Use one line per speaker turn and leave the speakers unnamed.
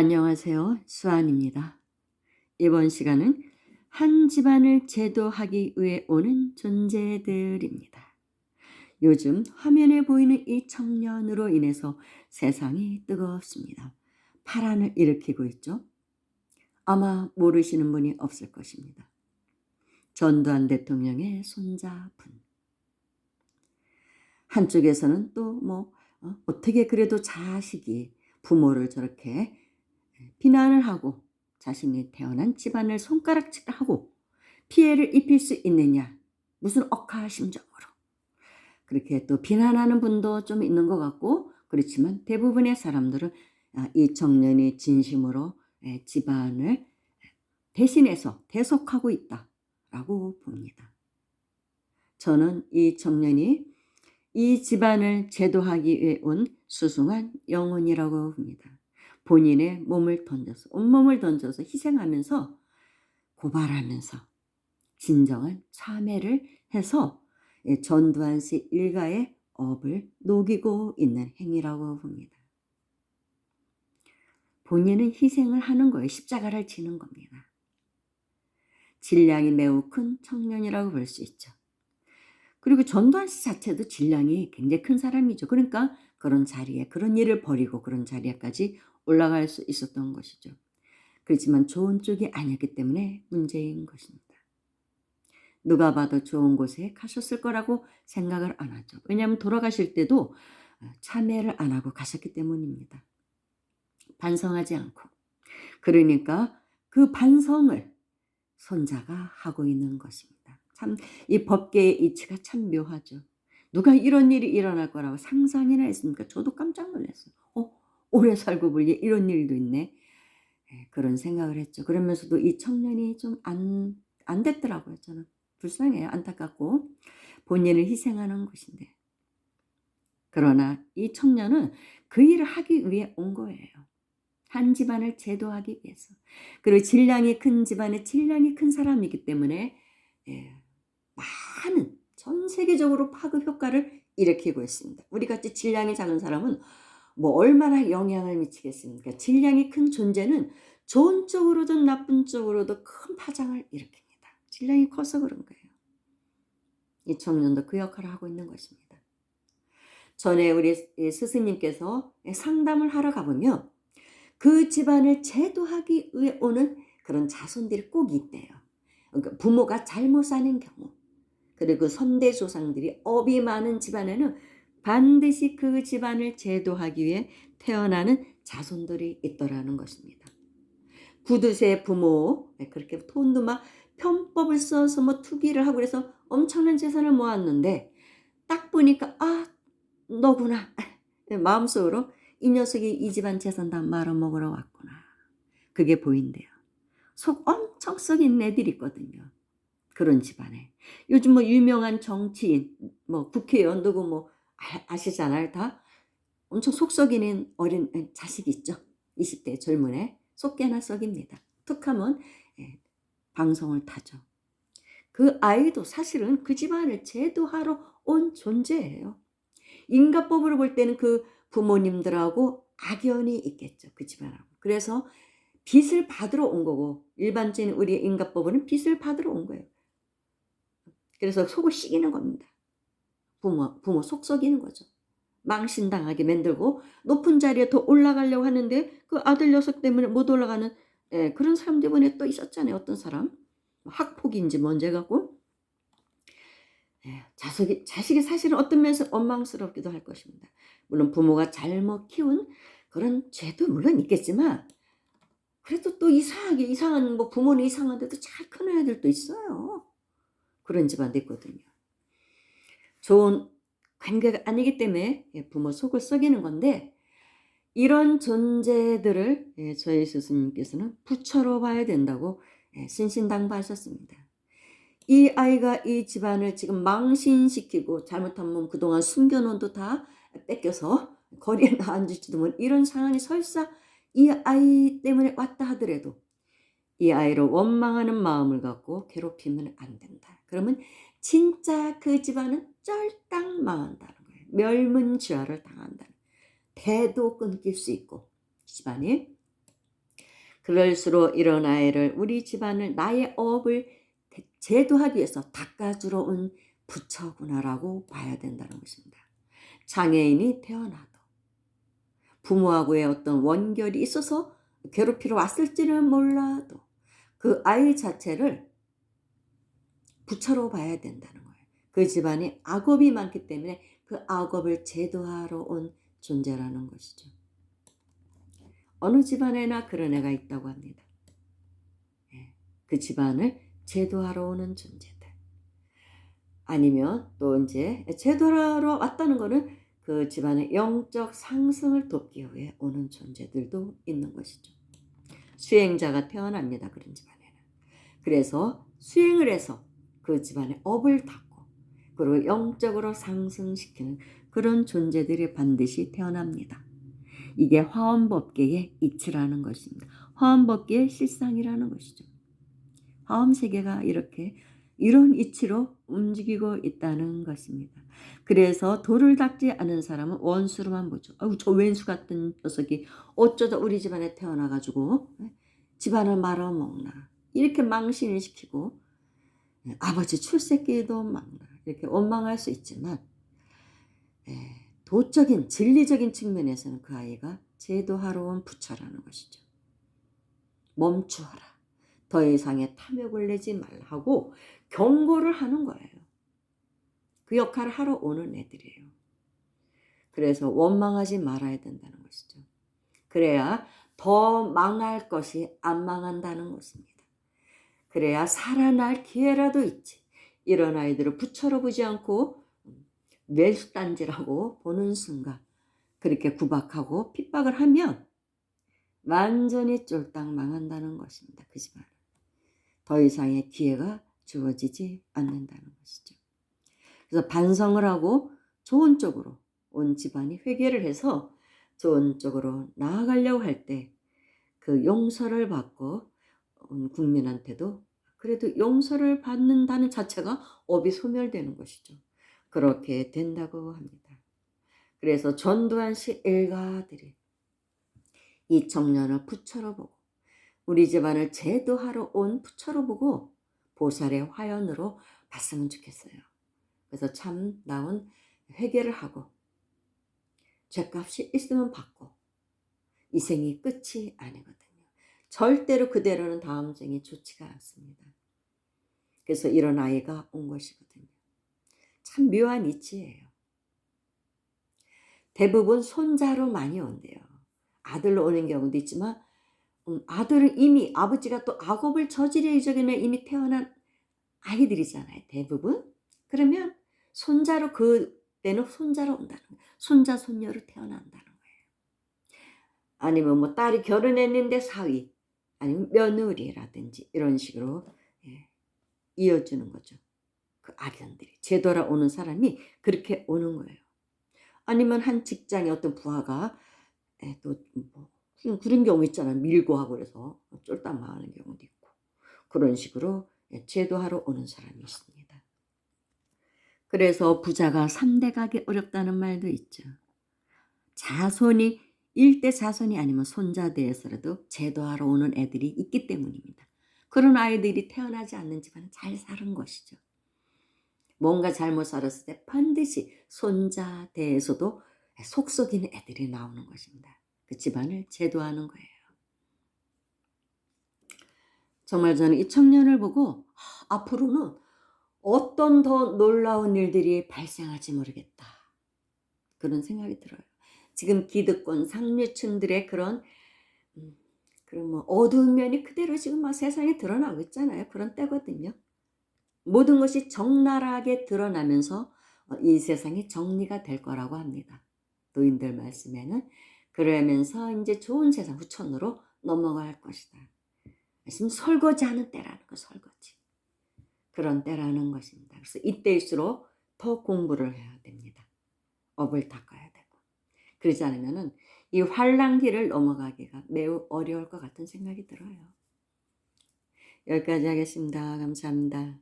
안녕하세요. 수아입니다. 이번 시간은 한 집안을 제도하기 위해 오는 존재들입니다. 요즘 화면에 보이는 이 청년으로 인해서 세상이 뜨겁습니다. 파란을 일으키고 있죠. 아마 모르시는 분이 없을 것입니다. 전두환 대통령의 손자분. 한쪽에서는 또 어떻게 그래도 자식이 부모를 저렇게 비난을 하고 자신이 태어난 집안을 손가락질하고 피해를 입힐 수 있느냐, 무슨 억하심정으로 그렇게 또 비난하는 분도 좀 있는 것 같고, 그렇지만 대부분의 사람들은 이 청년이 진심으로 집안을 대신해서 대속하고 있다라고 봅니다. 저는 이 청년이 이 집안을 제도하기 위해 온 수승한 영혼이라고 봅니다. 본인의 몸을 던져서, 온몸을 던져서 희생하면서 고발하면서 진정한 참회를 해서 전두환 씨 일가의 업을 녹이고 있는 행위라고 봅니다. 본인은 희생을 하는 거예요. 십자가를 지는 겁니다. 질량이 매우 큰 청년이라고 볼 수 있죠. 그리고 전두환 씨 자체도 질량이 굉장히 큰 사람이죠. 그러니까 그런 자리에, 그런 일을 벌이고 그런 자리에까지 올라갈 수 있었던 것이죠. 그렇지만 좋은 쪽이 아니었기 때문에 문제인 것입니다. 누가 봐도 좋은 곳에 가셨을 거라고 생각을 안 하죠. 왜냐하면 돌아가실 때도 참회를 안 하고 가셨기 때문입니다. 반성하지 않고. 그러니까 그 반성을 손자가 하고 있는 것입니다. 참 이 법계의 이치가 참 묘하죠. 누가 이런 일이 일어날 거라고 상상이나 했습니까? 저도 깜짝 놀랐어요. 오래 살고 보니 이런 일도 있네. 그런 생각을 했죠. 그러면서도 이 청년이 좀 안 됐더라고요. 저는 불쌍해요. 안타깝고 본인을 희생하는 것인데. 그러나 이 청년은 그 일을 하기 위해 온 거예요. 한 집안을 제도하기 위해서. 그리고 질량이 큰 집안에 질량이 큰 사람이기 때문에 많은 전 세계적으로 파급 효과를 일으키고 있습니다. 우리같이 질량이 작은 사람은 얼마나 영향을 미치겠습니까? 질량이 큰 존재는 좋은 쪽으로든 나쁜 쪽으로도 큰 파장을 일으킵니다. 질량이 커서 그런 거예요. 이 청년도 그 역할을 하고 있는 것입니다. 전에 우리 스승님께서 상담을 하러 가보면 그 집안을 제도하기 위해 오는 그런 자손들이 꼭 있대요. 그러니까 부모가 잘못 사는 경우, 그리고 선대 조상들이 업이 많은 집안에는 반드시 그 집안을 제도하기 위해 태어나는 자손들이 있더라는 것입니다. 구두쇠 부모, 그렇게 돈도 막 편법을 써서 투기를 하고 그래서 엄청난 재산을 모았는데 딱 보니까 너구나. 마음속으로 이 녀석이 이 집안 재산 다 말아먹으러 왔구나. 그게 보인대요. 속 엄청 썩인 애들이 있거든요. 그런 집안에. 요즘 유명한 정치인, 국회의원 누구 아시잖아요. 다 엄청 속 썩이는 어린 자식 있죠. 20대 젊은 애. 속 깨나 썩입니다. 툭 하면 방송을 타죠. 그 아이도 사실은 그 집안을 제도하러 온 존재예요. 인가법으로 볼 때는 그 부모님들하고 악연이 있겠죠. 그 집안하고. 그래서 빚을 받으러 온 거고, 일반적인 우리의 인가법으로는 빚을 받으러 온 거예요. 그래서 속을 썩이는 겁니다. 부모 속 썩이는 거죠. 망신당하게 만들고 높은 자리에 더 올라가려고 하는데 그 아들 녀석 때문에 못 올라가는 그런 사람들 이번에 또 있었잖아요. 어떤 사람 학폭인지 뭔지 해갖고 자식이 사실은 어떤 면에서 원망스럽기도 할 것입니다. 물론 부모가 잘못 키운 그런 죄도 물론 있겠지만 그래도 또 이상한 부모는 이상한데도 잘 크는 애들도 있어요. 그런 집안도 있거든요. 좋은 관계가 아니기 때문에 부모 속을 썩이는 건데 이런 존재들을 저희 스승님께서는 부처로 봐야 된다고 신신당부하셨습니다. 이 아이가 이 집안을 지금 망신시키고 잘못하면 그동안 숨겨놓은 도 다 뺏겨서 거리에 앉을지도 모르는 이런 상황이 설사 이 아이 때문에 왔다 하더라도 이 아이를 원망하는 마음을 갖고 괴롭히면 안 된다. 그러면 진짜 그 집안은 쫄딱 망한다는 거예요. 멸문지화를 당한다는. 대도 끊길 수 있고 집안이 그럴수록 이런 아이를 우리 집안을 나의 업을 제도하기 위해서 닦아주러 온 부처구나라고 봐야 된다는 것입니다. 장애인이 태어나도 부모하고의 어떤 원결이 있어서 괴롭히러 왔을지는 몰라도 그 아이 자체를 부처로 봐야 된다는 거예요. 그 집안에 악업이 많기 때문에 그 악업을 제도하러 온 존재라는 것이죠. 어느 집안에나 그런 애가 있다고 합니다. 그 집안을 제도하러 오는 존재들. 아니면 또 이제 제도하러 왔다는 거는 그 집안의 영적 상승을 돕기 위해 오는 존재들도 있는 것이죠. 수행자가 태어납니다. 그런 집안에는. 그래서 수행을 해서 그 집안의 업을 닦고 그리고 영적으로 상승시키는 그런 존재들이 반드시 태어납니다. 이게 화엄법계의 이치라는 것입니다. 화엄법계의 실상이라는 것이죠. 화엄세계가 이렇게 이런 이치로 움직이고 있다는 것입니다. 그래서 도를 닦지 않은 사람은 원수로만 보죠. 아유, 저 왼수 같은 녀석이 어쩌다 우리 집안에 태어나가지고 집안을 말아먹나. 이렇게 망신을 시키고 아버지 출세기도 막나. 이렇게 원망할 수 있지만 도적인 진리적인 측면에서는 그 아이가 제도하러 온 부처라는 것이죠. 멈추어라. 더 이상의 탐욕을 내지 말라 하고 경고를 하는 거예요. 그 역할을 하러 오는 애들이에요. 그래서 원망하지 말아야 된다는 것이죠. 그래야 더 망할 것이 안 망한다는 것입니다. 그래야 살아날 기회라도 있지. 이런 아이들을 부처로 보지 않고 매수단지라고 보는 순간 그렇게 구박하고 핍박을 하면 완전히 쫄딱 망한다는 것입니다. 그 집안은. 더 이상의 기회가 주어지지 않는다는 것이죠. 그래서 반성을 하고 좋은 쪽으로 온 집안이 회개를 해서 좋은 쪽으로 나아가려고 할 때 그 용서를 받고 온 국민한테도 그래도 용서를 받는다는 자체가 업이 소멸되는 것이죠. 그렇게 된다고 합니다. 그래서 전두환 씨 일가들이 이 청년을 부처로 보고 우리 집안을 제도하러 온 부처로 보고 보살의 화연으로 봤으면 좋겠어요. 그래서 참다운 회개를 하고 죄값이 있으면 받고 이 생이 끝이 아니거든요. 절대로 그대로는 다음 생이 좋지가 않습니다. 그래서 이런 아이가 온 것이거든요. 참 묘한 이치예요. 대부분 손자로 많이 온대요. 아들로 오는 경우도 있지만 아들은 이미 아버지가 또 악업을 저지르 이전에 이미 태어난 아이들이잖아요. 대부분. 그러면 손자로 그때는 손자로 온다는 거예요. 손자 손녀로 태어난다는 거예요. 아니면 뭐 딸이 결혼했는데 사위 아니면 며느리라든지 이런 식으로 이어주는 거죠. 그 악연들이 되돌아오는 사람이 그렇게 오는 거예요. 아니면 한 직장에 어떤 부하가 또 뭐 그런 경우 있잖아요. 밀고 하고 그래서 쫄딱 망하는 경우도 있고 그런 식으로 제도하러 오는 사람이 있습니다. 그래서 부자가 3대 가기 어렵다는 말도 있죠. 자손이 1대 자손이 아니면 손자대에서라도 제도하러 오는 애들이 있기 때문입니다. 그런 아이들이 태어나지 않는 집안은 잘 사는 것이죠. 뭔가 잘못 살았을 때 반드시 손자대에서도 속썩이는 애들이 나오는 것입니다. 그 집안을 제도하는 거예요. 정말 저는 이 청년을 보고 앞으로는 어떤 더 놀라운 일들이 발생할지 모르겠다. 그런 생각이 들어요. 지금 기득권 상류층들의 그런 뭐 어두운 면이 그대로 지금 막 세상에 드러나고 있잖아요. 그런 때거든요. 모든 것이 적나라하게 드러나면서 이 세상이 정리가 될 거라고 합니다. 노인들 말씀에는 그러면서 이제 좋은 세상 후천으로 넘어갈 것이다. 지금 설거지하는 때라는 거 설거지. 그런 때라는 것입니다. 그래서 이때일수록 더 공부를 해야 됩니다. 업을 닦아야 되고. 그러지 않으면은 이 환란기를 넘어가기가 매우 어려울 것 같은 생각이 들어요. 여기까지 하겠습니다. 감사합니다.